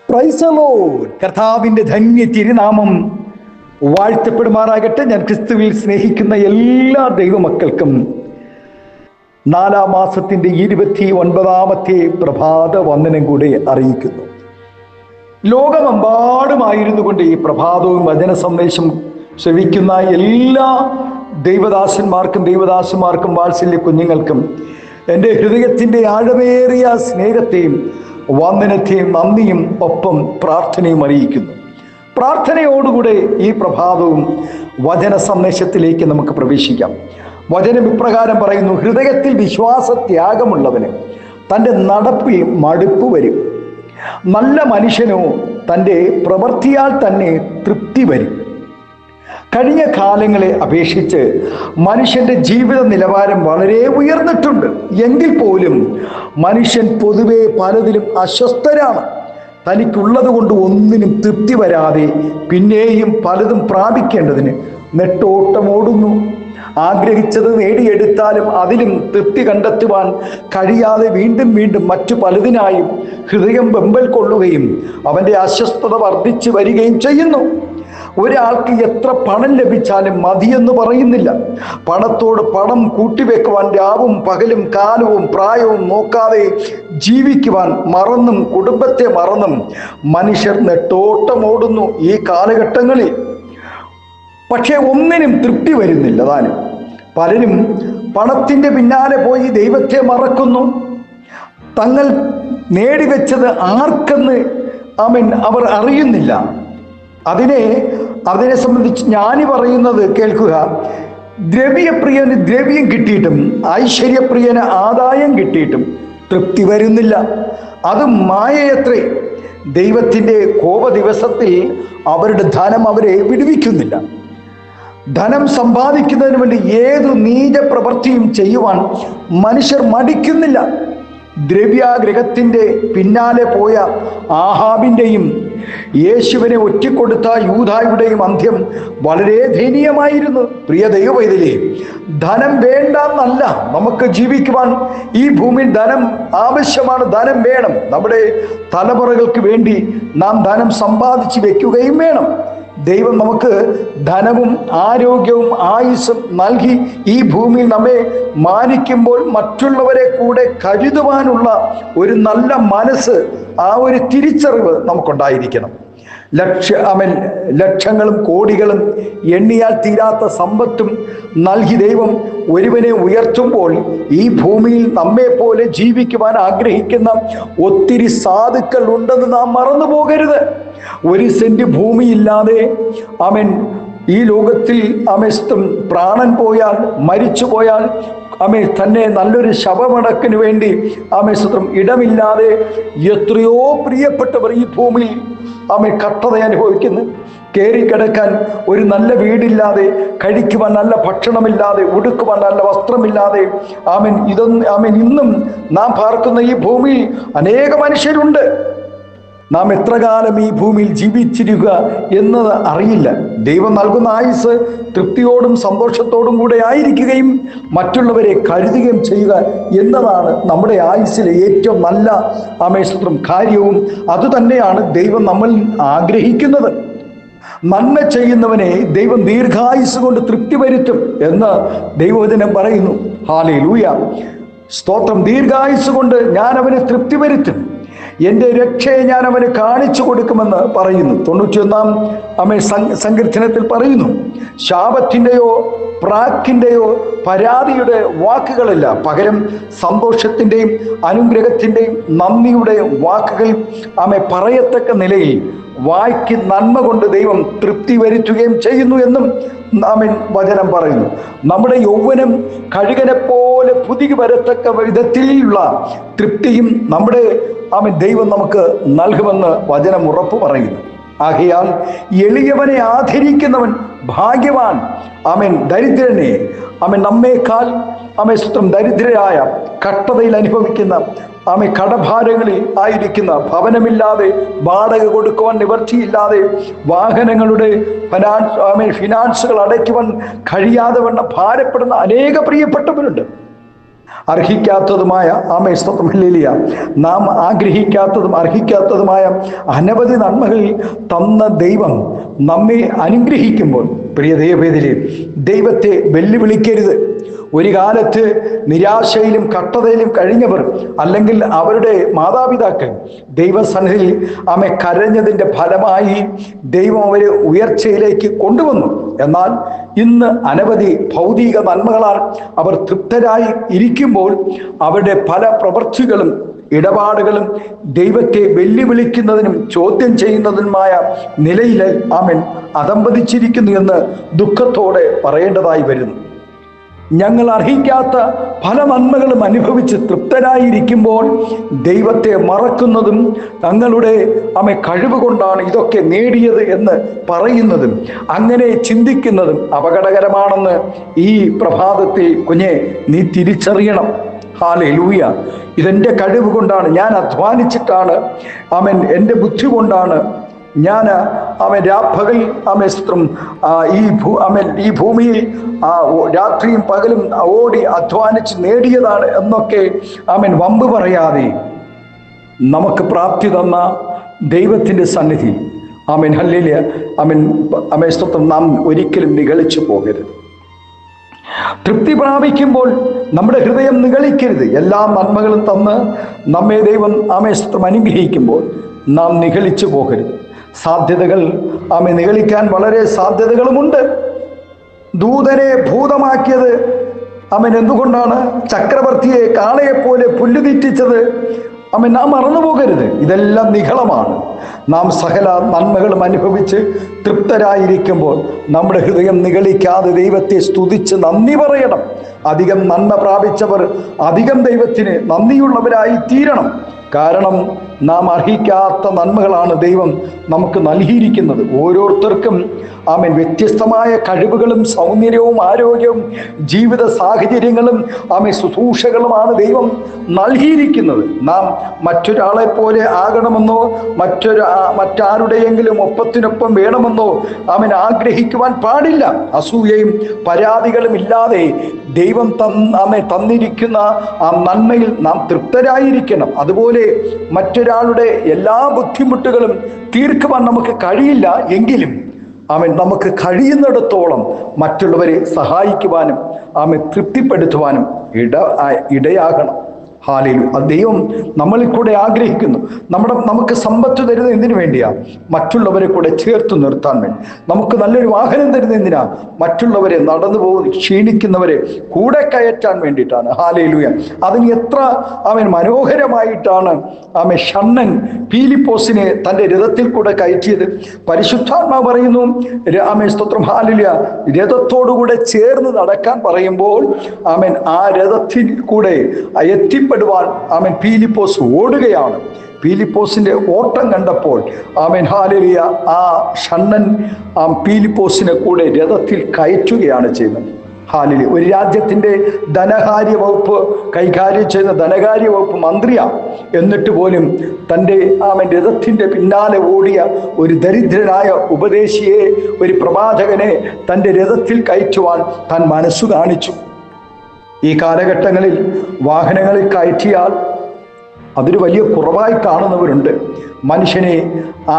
Praise the Lord. കർത്താവിന്റെ ധന്യ തിരുനാമം വാഴ്ത്തപ്പെടുമാറാകട്ടെ. ഞാൻ ക്രിസ്തുവിൽ സ്നേഹിക്കുന്ന എല്ലാ ദൈവമക്കൾക്കും 4-ാം മാസത്തിന്റെ 29ാമത്തെ പ്രഭാത വന്ദനം കൂടെ അറിയിക്കുന്നു. ലോകമെമ്പാടുമായിരുന്നു കൊണ്ട് ഈ പ്രഭാതവും വചന സന്ദേശം ശ്രവിക്കുന്ന എല്ലാ ദൈവദാസന്മാർക്കും വാത്സല്യ കുഞ്ഞുങ്ങൾക്കും എൻ്റെ ഹൃദയത്തിൻ്റെ ആഴമേറിയ സ്നേഹത്തെയും വന്ദനത്തെയും നന്ദിയും ഒപ്പം പ്രാർത്ഥനയും അറിയിക്കുന്നു. പ്രാർത്ഥനയോടുകൂടെ ഈ പ്രഭാതവും വചന സന്ദേശത്തിലേക്ക് നമുക്ക് പ്രവേശിക്കാം. വചനം ഇപ്രകാരം പറയുന്നു: ഹൃദയത്തിൽ വിശ്വാസത്യാഗമുള്ളവന് തൻ്റെ നടപ്പിൽ മടുപ്പ് വരും, നല്ല മനുഷ്യനോ തൻ്റെ പ്രവൃത്തിയാൽ തന്നെ തൃപ്തി വരും. കഴിഞ്ഞ കാലങ്ങളെ അപേക്ഷിച്ച് മനുഷ്യന്റെ ജീവിത നിലവാരം വളരെ ഉയർന്നിട്ടുണ്ട്. എങ്കിൽ പോലും മനുഷ്യൻ പൊതുവെ പലതിലും അസ്വസ്ഥരാണ്. തനിക്കുള്ളത് കൊണ്ട് ഒന്നിനും തൃപ്തി വരാതെ പിന്നെയും പലതും പ്രാപിക്കേണ്ടതിന് നെട്ടോട്ടമോടുന്നു. ആഗ്രഹിച്ചത് നേടിയെടുത്താലും അതിലും തൃപ്തി കണ്ടെത്തുവാൻ കഴിയാതെ വീണ്ടും വീണ്ടും മറ്റു പലതിനായും ഹൃദയം വെമ്പൽ കൊള്ളുകയും അവൻ്റെ അസ്വസ്ഥത വർദ്ധിച്ചു വരികയും ചെയ്യുന്നു. ഒരാൾക്ക് എത്ര പണം ലഭിച്ചാലും മതിയെന്ന് പറയുന്നില്ല. പണത്തോട് പണം കൂട്ടിവെക്കുവാൻ രാവും പകലും കാലവും പ്രായവും നോക്കാതെ ജീവിക്കുവാൻ മറന്നും കുടുംബത്തെ മറന്നും മനുഷ്യർ നെട്ടോട്ടമോടുന്നു ഈ കാലഘട്ടങ്ങളിൽ. പക്ഷേ ഒന്നിനും തൃപ്തി വരുന്നില്ല താനും. പലരും പണത്തിൻ്റെ പിന്നാലെ പോയി ദൈവത്തെ മറക്കുന്നു. തങ്ങൾ നേടിവെച്ചത് ആർക്കെന്ന് അവർ അറിയുന്നില്ല. അതിനെ സംബന്ധിച്ച് ഞാനീ പറയുന്നത് കേൾക്കുക. ദ്രവ്യപ്രിയന് ദ്രവ്യം കിട്ടിയിട്ടും ഐശ്വര്യപ്രിയന് ആദായം കിട്ടിയിട്ടും തൃപ്തി വരുന്നില്ല. അത് മായയത്രേ. ദൈവത്തിൻ്റെ കോപ ദിവസത്തിൽ അവരുടെ ധനം അവരെ വിടുവിക്കുന്നില്ല. ധനം സമ്പാദിക്കുന്നതിന് വേണ്ടി ഏതു നീച പ്രവൃത്തിയും ചെയ്യുവാൻ മനുഷ്യർ മടിക്കുന്നില്ല. ദ്രവ്യാഗ്രഹത്തിൻ്റെ പിന്നാലെ പോയ ആഹാബിൻ്റെയും യേശുവിനെ ഒറ്റിക്കൊടുത്ത യൂദായുടെയും അന്ത്യം വളരെ ദയനീയമായിരുന്നു. പ്രിയ ദൈവവൈതലേ, ധനം വേണ്ടെന്നല്ല, നമുക്ക് ജീവിക്കുവാൻ ഈ ഭൂമിയിൽ ധനം ആവശ്യമാണ്, ധനം വേണം. നമ്മുടെ തലമുറകൾക്ക് വേണ്ടി നാം ധനം സമ്പാദിച്ച് വെക്കുകയും വേണം. ദൈവം നമുക്ക് ധനവും ആരോഗ്യവും ആയുസ്സും നൽകി ഈ ഭൂമിയിൽ നമ്മെ മാനിക്കുമ്പോൾ മറ്റുള്ളവരെ കൂടെ കരുതുവാനുള്ള ഒരു നല്ല മനസ്സ്, ആ ഒരു തിരിച്ചറിവ് നമുക്കുണ്ടായിരിക്കണം. ലക്ഷങ്ങളും കോടികളും എണ്ണിയാൽ തീരാത്ത സമ്പത്തും നൽകി ദൈവം ഒരുവനെ ഉയർത്തുമ്പോൾ ഈ ഭൂമിയിൽ നമ്മെപ്പോലെ ജീവിക്കുവാൻ ആഗ്രഹിക്കുന്ന ഒത്തിരി സാധുക്കൾ ഉണ്ടെന്ന് നാം മറന്നു പോകരുത്. 1 സെന്റ് ഭൂമിയില്ലാതെ ഈ ലോകത്തിൽ പ്രാണൻ പോയാൽ, മരിച്ചു പോയാൽ തന്നെ നല്ലൊരു ശവമടക്കിന് വേണ്ടി ഇടമില്ലാതെ എത്രയോ പ്രിയപ്പെട്ടവർ ഈ ഭൂമിയിൽ കഷ്ടത അനുഭവിക്കുന്നു. കയറിക്കിടക്കാൻ ഒരു നല്ല വീടില്ലാതെ, കഴിക്കുവാൻ നല്ല ഭക്ഷണമില്ലാതെ, ഉടുക്കുവാൻ നല്ല വസ്ത്രമില്ലാതെ ഇന്നും നാം പാർക്കുന്ന ഈ ഭൂമിയിൽ അനേക മനുഷ്യരുണ്ട്. നാം എത്ര കാലം ഈ ഭൂമിയിൽ ജീവിച്ചിരിക്കുക എന്നത് അറിയില്ല. ദൈവം നൽകുന്ന ആയുസ് തൃപ്തിയോടും സന്തോഷത്തോടും കൂടെ ആയിരിക്കുകയും മറ്റുള്ളവരെ കരുതുകയും ചെയ്യുക എന്നതാണ് നമ്മുടെ ആയുസ്സിലെ ഏറ്റവും നല്ല കാര്യവും അതുതന്നെയാണ് ദൈവം നമ്മൾ ആഗ്രഹിക്കുന്നത്. നന്മ ചെയ്യുന്നവനെ ദൈവം ദീർഘായുസ് കൊണ്ട് തൃപ്തി വരുത്തും എന്ന് ദൈവവചനം പറയുന്നു. ഹല്ലേലൂയ, സ്തോത്രം. ദീർഘായുസ് കൊണ്ട് ഞാൻ അവനെ തൃപ്തി വരുത്തും, എൻ്റെ രക്ഷയെ ഞാൻ അവന് കാണിച്ചു കൊടുക്കുമെന്ന് പറയുന്നു. 91-ാം സങ്കീർത്തനത്തിൽ പറയുന്നു. ശാപത്തിൻ്റെയോ പ്രാക്കിൻ്റെയോ പരാതിയുടെ വാക്കുകളല്ല, പകരം സന്തോഷത്തിൻ്റെയും അനുഗ്രഹത്തിൻ്റെയും നന്ദിയുടെ വാക്കുകൾ പറയത്തക്ക നിലയിൽ വായ്ക്ക് നന്മ കൊണ്ട് ദൈവം തൃപ്തി വരുത്തുകയും ചെയ്യുന്നു എന്നും വചനം പറയുന്നു. നമ്മുടെ യൗവനം കഴുകനെ പോലെ പുതുകി വരത്തക്ക വിധത്തിലുള്ള തൃപ്തിയും നമ്മുടെ ദൈവം നമുക്ക് നൽകുമെന്ന് വചനം ഉറപ്പ് പറയുന്നു. ആകയാൽ എളിയവനെ ആദരിക്കുന്നവൻ ഭാഗ്യവാൻ. ദരിദ്രനെ നമ്മേക്കാൾ ദരിദ്രരായ, കഷ്ടതയിൽ അനുഭവിക്കുന്ന, കടഭാരങ്ങളിൽ ആയിരിക്കുന്ന, ഭവനമില്ലാതെ, വാടക കൊടുക്കുവാൻ നിവർത്തിയില്ലാതെ, വാഹനങ്ങളുടെ ഫിനാൻസുകൾ അടയ്ക്കുവാൻ കഴിയാതെ വണ്ണം ഭാരപ്പെടുന്ന അനേക പ്രിയപ്പെട്ടവരുണ്ട്. അർഹിക്കാത്തതുമായ സ്തോത്രമല്ലേലിയ നാം ആഗ്രഹിക്കാത്തതും അർഹിക്കാത്തതുമായ അനവധി നന്മകൾ തന്ന ദൈവം നമ്മെ അനുഗ്രഹിക്കുമ്പോൾ പ്രിയ ദൈവവേദിലെ ദൈവത്തെ വെല്ലുവിളിക്കരുത്. ഒരു കാലത്ത് നിരാശയിലും കട്ടതയിലും കഴിഞ്ഞവർ, അല്ലെങ്കിൽ അവരുടെ മാതാപിതാക്കൾ ദൈവസന്നിധിയിൽ കരഞ്ഞതിൻ്റെ ഫലമായി ദൈവം അവരെ ഉയർച്ചയിലേക്ക് കൊണ്ടുവന്നു. എന്നാൽ ഇന്ന് അനവധി ഭൗതിക നന്മകളാൽ അവർ തൃപ്തരായി ഇരിക്കുമ്പോൾ അവരുടെ പല പ്രവൃത്തികളും ഇടപാടുകളും ദൈവത്തെ വെല്ലുവിളിക്കുന്നതിനും ചോദ്യം ചെയ്യുന്നതിനുമായ നിലയിൽ അധംപതിച്ചിരിക്കുന്നു എന്ന് ദുഃഖത്തോടെ പറയേണ്ടതായി വരുന്നു. ഞങ്ങൾ അർഹിക്കാത്ത പല നന്മകളും അനുഭവിച്ച് തൃപ്തരായിരിക്കുമ്പോൾ ദൈവത്തെ മറക്കുന്നതും തങ്ങളുടെ കഴിവ് കൊണ്ടാണ് ഇതൊക്കെ നേടിയത് എന്ന് പറയുന്നതും അങ്ങനെ ചിന്തിക്കുന്നതും അപകടകരമാണെന്ന് ഈ പ്രഭാതത്തിൽ കുഞ്ഞെ നീ തിരിച്ചറിയണം. ഹല്ലേലൂയ. ഇതെൻ്റെ കഴിവ് കൊണ്ടാണ്, ഞാൻ അധ്വാനിച്ചിട്ടാണ്, എൻ്റെ ബുദ്ധി കൊണ്ടാണ് ഞാൻ രാപ്പകൽ സ്ത്രം ഈ ഭൂമിയിൽ രാത്രിയും പകലും ഓടി അധ്വാനിച്ച് നേടിയതാണ് എന്നൊക്കെ വമ്പ് പറയാതെ നമുക്ക് പ്രാപ്തി തന്ന ദൈവത്തിൻ്റെ സന്നിധി ഹല്ലേലൂയ സ്തോത്രം നാം ഒരിക്കലും നിഗളിച്ചു പോകരുത്. തൃപ്തി പ്രാപിക്കുമ്പോൾ നമ്മുടെ ഹൃദയം നിഗളിക്കരുത്. എല്ലാ നന്മകളും തന്ന് നമ്മെ ദൈവം സ്തോത്രം അനുഗ്രഹിക്കുമ്പോൾ നാം നിഗളിച്ചു പോകരുത്. സാധ്യതകൾ നിഗളിക്കാൻ വളരെ സാധ്യതകളുമുണ്ട്. ദൂതനെ ഭൂതമാക്കിയത് എന്തുകൊണ്ടാണ്? ചക്രവർത്തിയെ കാളയെപ്പോലെ പുല്ലുതീറ്റിച്ചത് നാം മറന്നു പോകരുത്. ഇതെല്ലാം നിഗളമാണ്. നാം സകല നന്മകളും അനുഭവിച്ച് തൃപ്തരായിരിക്കുമ്പോൾ നമ്മുടെ ഹൃദയം നിഗളിക്കാതെ ദൈവത്തെ സ്തുതിച്ച് നന്ദി പറയണം. അധികം നന്മ പ്രാപിച്ചവർ അധികം ദൈവത്തിന് നന്ദിയുള്ളവരായി തീരണം. കാരണം നാം അർഹിക്കാത്ത നന്മകളാണ് ദൈവം നമുക്ക് നൽകിയിരിക്കുന്നത്. ഓരോരുത്തർക്കും വ്യത്യസ്തമായ കഴിവുകളും സൗന്ദര്യവും ആരോഗ്യവും ജീവിത സാഹചര്യങ്ങളും ശുശ്രൂഷകളുമാണ് ദൈവം നൽകിയിരിക്കുന്നത്. നാം മറ്റൊരാളെ പോലെ ആകണമെന്നോ മറ്റാരുടെയെങ്കിലും ഒപ്പത്തിനൊപ്പം വേണമെന്നോ ആഗ്രഹിക്കുവാൻ പാടില്ല. അസൂയയും പരാതികളും ഇല്ലാതെ ദൈവം തന്നിരിക്കുന്ന ആ നന്മയിൽ നാം തൃപ്തരായിരിക്കണം. അതുപോലെ മറ്റൊരാളുടെ എല്ലാ ബുദ്ധിമുട്ടുകളും തീർക്കുവാൻ നമുക്ക് കഴിയില്ല എങ്കിലും നമുക്ക് കഴിയുന്നിടത്തോളം മറ്റുള്ളവരെ സഹായിക്കുവാനും തൃപ്തിപ്പെടുത്തുവാനും ഇടയാകണം. ഹല്ലേലൂയ. ദൈവം നമ്മളിൽ കൂടെ ആഗ്രഹിക്കുന്നു. നമുക്ക് സമ്പത്ത് തരുന്നത് എന്തിനു വേണ്ടിയാ? മറ്റുള്ളവരെ കൂടെ ചേർത്ത് നിർത്താൻ വേണ്ടി. നമുക്ക് നല്ലൊരു വാഹനം തരുന്നത് എന്തിനാ? മറ്റുള്ളവരെ നടന്നു പോകുന്ന ക്ഷീണിക്കുന്നവരെ കൂടെ കയറ്റാൻ വേണ്ടിയിട്ടാണ്. ഹല്ലേലൂയ. അതിന് എത്ര മനോഹരമായിട്ടാണ് ഷണ്ണൻ ഫിലിപ്പോസിനെ തൻ്റെ രഥത്തിൽ കൂടെ കയറ്റിയത്. പരിശുദ്ധാത്മാവ് പറയുന്നു സ്തോത്രം ഹല്ലേലൂയ, രഥത്തോടുകൂടെ ചേർന്ന് നടക്കാൻ പറയുമ്പോൾ ആ രഥത്തിൽ കൂടെ എത്തിപ്പെടുവാൻ ഫിലിപ്പോസ് ഓടുകയാണ്. ഫിലിപ്പോസിന്റെ ഓട്ടം കണ്ടപ്പോൾ ഹല്ലേലൂയ ആ ഷണ്ണൻ ഫിലിപ്പോസിനെ കൂടെ രഥത്തിൽ കയറ്റുകയാണ് ചെയ്യുന്നത്. ഹല്ലേലൂയ. ഒരു രാജ്യത്തിൻ്റെ ധനകാര്യ വകുപ്പ് കൈകാര്യം ചെയ്യുന്ന ധനകാര്യ വകുപ്പ് മന്ത്രിയാണ്. എന്നിട്ട് പോലും തൻ്റെ രഥത്തിൻ്റെ പിന്നാലെ ഓടിയ ഒരു ദരിദ്രനായ ഉപദേശിയെ, ഒരു പ്രവാചകനെ തൻ്റെ രഥത്തിൽ കയറ്റുവാൻ താൻ മനസ്സു കാണിച്ചു. ഈ കാലഘട്ടങ്ങളിൽ വാഹനങ്ങളിൽ കയറ്റിയാൽ അതൊരു വലിയ കുറവായി കാണുന്നവരുണ്ട്. മനുഷ്യനെ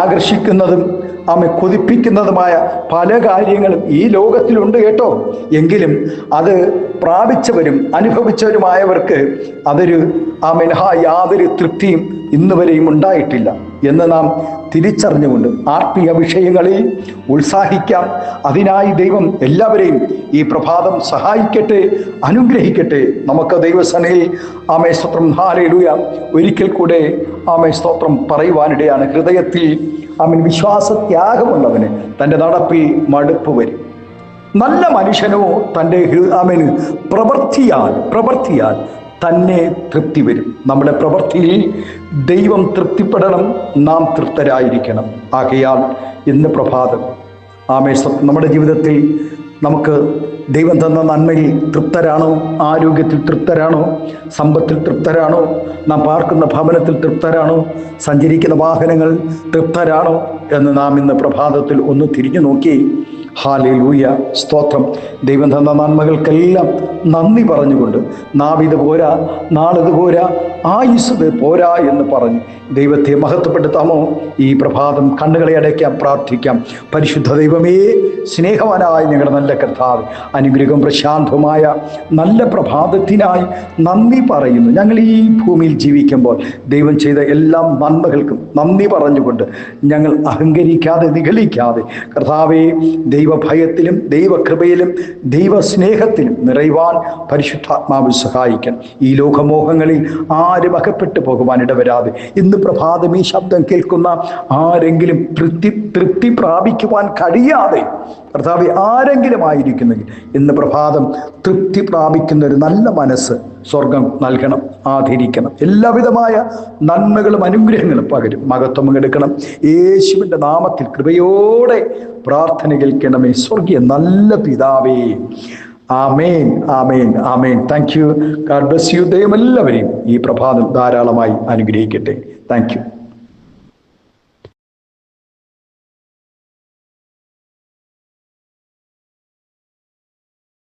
ആകർഷിക്കുന്നതും കൊതിപ്പിക്കുന്നതുമായ പല കാര്യങ്ങളും ഈ ലോകത്തിലുണ്ട് കേട്ടോ. എങ്കിലും അത് പ്രാപിച്ചവരും അനുഭവിച്ചവരുമായവർക്ക് അതൊരു യാതൊരു തൃപ്തിയും ഇന്നുവരെയും ഉണ്ടായിട്ടില്ല എന്ന് നാം തിരിച്ചറിഞ്ഞുകൊണ്ട് ആത്മീയ വിഷയങ്ങളിൽ ഉത്സാഹിക്കാം. അതിനായി ദൈവം എല്ലാവരെയും ഈ പ്രഭാതം സഹായിക്കട്ടെ, അനുഗ്രഹിക്കട്ടെ. നമുക്ക് ദൈവസനയിൽ സ്തോത്രം ഹല്ലേലൂയ ഒരിക്കൽ കൂടെ സ്തോത്രം പറയുവാനിടയാണ്. ഹൃദയത്തിൽ വിശ്വാസത്യാഗമുള്ളവന് തൻ്റെ നടപ്പിൽ മടുപ്പ് വരും. നല്ല മനുഷ്യനോ തൻ്റെ പ്രവൃത്തിയാൽ തന്നെ തൃപ്തി വരും. നമ്മുടെ പ്രവൃത്തിയിൽ ദൈവം തൃപ്തിപ്പെടണം, നാം തൃപ്തരായിരിക്കണം. ആകയാൽ ഇന്ന് പ്രഭാതം നമ്മുടെ ജീവിതത്തിൽ നമുക്ക് ദൈവം തന്ന നന്മയിൽ തൃപ്തരാണോ? ആരോഗ്യത്തിൽ തൃപ്തരാണോ? സമ്പത്തിൽ തൃപ്തരാണോ? നാം പാർക്കുന്ന ഭവനത്തിൽ തൃപ്തരാണോ? സഞ്ചരിക്കുന്ന വാഹനങ്ങൾ തൃപ്തരാണോ എന്ന് നാം ഇന്ന് പ്രഭാതത്തിൽ ഒന്ന് തിരിഞ്ഞു നോക്കി ഹല്ലേലൂയ, സ്തോത്രം. ദൈവം തന്ന നന്മകൾക്കെല്ലാം നന്ദി പറഞ്ഞുകൊണ്ട് നാവിത് പോരാ, നാളിത് പോരാ, ആയുസ്സത് പോരാ എന്ന് പറഞ്ഞ് ദൈവത്തെ മഹത്വപ്പെടുത്താമോ? ഈ പ്രഭാതം കണ്ണുകളെ അടയ്ക്കാം, പ്രാർത്ഥിക്കാം. പരിശുദ്ധ ദൈവമേ, സ്നേഹവാനായ ഞങ്ങളുടെ നല്ല കർത്താവ്, അനുഗ്രഹം പ്രശാന്തമായ നല്ല പ്രഭാതത്തിനായി നന്ദി പറയുന്നു. ഞങ്ങൾ ഈ ഭൂമിയിൽ ജീവിക്കുമ്പോൾ ദൈവം ചെയ്ത എല്ലാ നന്മകൾക്കും നന്ദി പറഞ്ഞുകൊണ്ട് ഞങ്ങൾ അഹങ്കരിക്കാതെ നിഗളിക്കാതെ കർത്താവെ, ദൈവഭയത്തിലും ദൈവകൃപയിലും ദൈവസ്നേഹത്തിലും നിറയുവാൻ പരിശുദ്ധാത്മാവ് സഹായിക്കാൻ. ഈ ലോകമോഹങ്ങളിൽ ആരും അകപ്പെട്ടു പോകുവാൻ ഇടവരാതെ ഇന്ന് പ്രഭാതം ഈ ശബ്ദം കേൾക്കുന്ന ആരെങ്കിലും തൃപ്തി പ്രാപിക്കുവാൻ കഴിയാതെ കർത്താവെ ആരെങ്കിലും ആയിരിക്കുന്നെങ്കിൽ ഇന്ന് പ്രഭാതം തൃപ്തി പ്രാപിക്കുന്ന ഒരു നല്ല മനസ്സ് സ്വർഗം നൽകണം, ആദരിക്കണം. എല്ലാവിധമായ നന്മകളും അനുഗ്രഹങ്ങളും പകരും. മഹത്വം എടുക്കണം. യേശുവിൻ്റെ നാമത്തിൽ കൃപയോടെ പ്രാർത്ഥന കേൾക്കണമേ സ്വർഗീയ നല്ല പിതാവേ. ആമേൻ, ആമേൻ, ആമേൻ. Thank you. God bless you. ദൈവം എല്ലാവരെയും ഈ പ്രഭാതം ധാരാളമായി അനുഗ്രഹിക്കട്ടെ. Thank U.